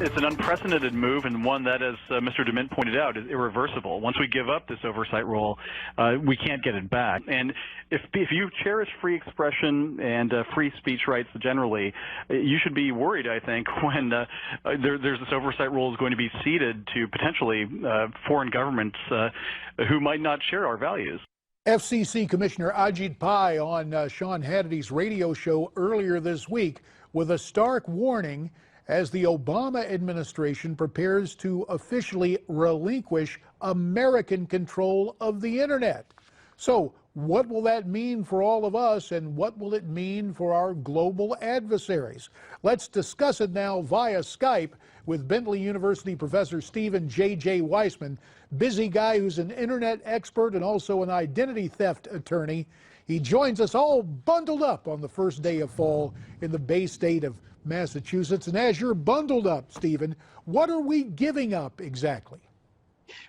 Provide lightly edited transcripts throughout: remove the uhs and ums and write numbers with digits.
It's an unprecedented move, and one that, as Mr. DeMint pointed out, is irreversible. Once we give up this oversight role, we can't get it back. And if you cherish free expression and free speech rights generally, you should be worried, I think, when there's this oversight role is going to be ceded to potentially foreign governments who might not share our values. FCC Commissioner Ajit Pai on Sean Hannity's radio show earlier this week with a stark warning as the Obama administration prepares to officially relinquish American control of the internet. So what will that mean for all of us, and what will it mean for our global adversaries? Let's discuss it now via Skype with Bentley University professor Stephen J.J. Weisman, busy guy who's an internet expert and also an identity theft attorney. He joins us all bundled up on the first day of fall in the Bay State of Massachusetts. And as you're bundled up, Stephen, what are we giving up exactly?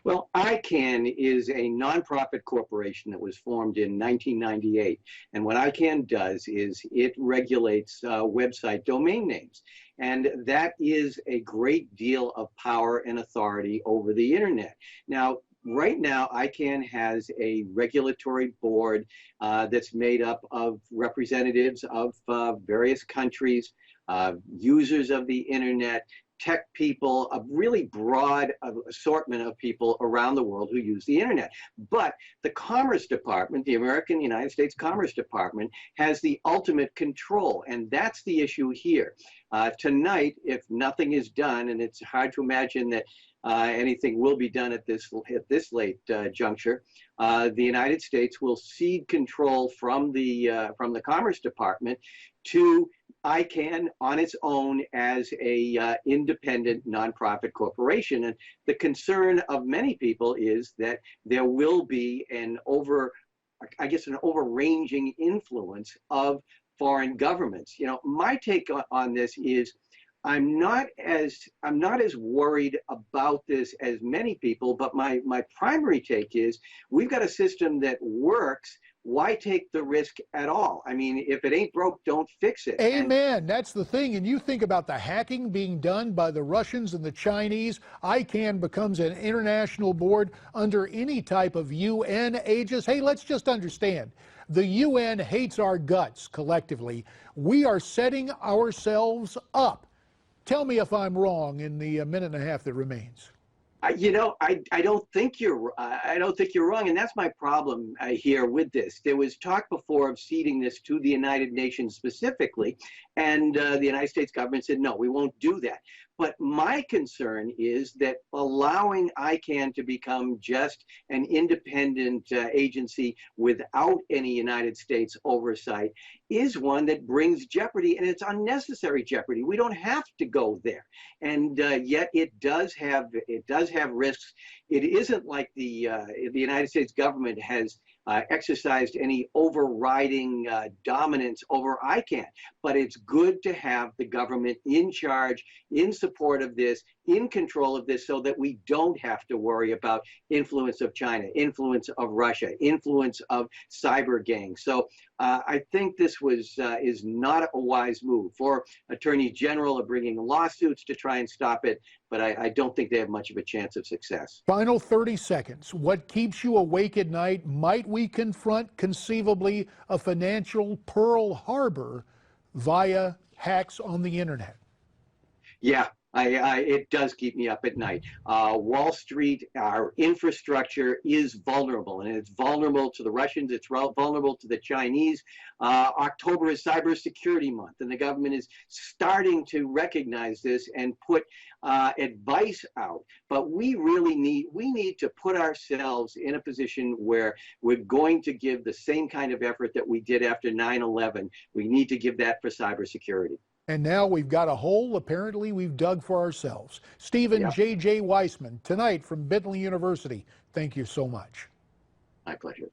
Well, ICANN is a nonprofit corporation that was formed in 1998. And what ICANN does is it regulates website domain names. And that is a great deal of power and authority over the internet. Now, right now, ICANN has a regulatory board that's made up of representatives of various countries, users of the internet, tech people, a really broad assortment of people around the world who use the internet. But the Commerce Department, the United States Commerce Department, has the ultimate control, and that's the issue here. Tonight, if nothing is done, and it's hard to imagine that anything will be done at this late juncture, the United States will cede control from the Commerce Department to ICANN on its own as a independent nonprofit corporation. And the concern of many people is that there will be an overranging influence of foreign governments. You know, my take on this is I'm not as worried about this as many people, but my primary take is we've got a system that works. Why take the risk at all? I mean, if it ain't broke, don't fix it. Amen. That's the thing. And you think about the hacking being done by the Russians and the Chinese. ICANN becomes an international board under any type of UN aegis. Hey, let's just understand. The UN hates our guts collectively. We are setting ourselves up. Tell me if I'm wrong in the minute and a half that remains. You know, I don't think you're wrong, and that's my problem here with this. There was talk before of ceding this to the United Nations specifically, and the United States government said no, we won't do that. But my concern is that allowing ICANN to become just an independent agency without any United States oversight is one that brings jeopardy, and it's unnecessary jeopardy. We don't have to go there, and yet it does have risks. It isn't like the United States government has exercised any overriding dominance over ICANN, but it's good to have the government in charge, in support of this, in control of this, so that we don't have to worry about influence of China, influence of Russia, influence of cyber gangs. So I think this is not a wise move. For attorneys general are bringing lawsuits to try and stop it, but I don't think they have much of a chance of success. Final 30 seconds. What keeps you awake at night? Might we confront conceivably a financial Pearl Harbor via hacks on the internet? Yeah. It does keep me up at night. Wall Street, our infrastructure is vulnerable, and it's vulnerable to the Russians, it's vulnerable to the Chinese. October is Cybersecurity Month, and the government is starting to recognize this and put advice out. But we need to put ourselves in a position where we're going to give the same kind of effort that we did after 9/11. We need to give that for cybersecurity. And now we've got a hole, apparently, we've dug for ourselves. Stephen J.J. Weisman, tonight from Bentley University. Thank you so much. My pleasure.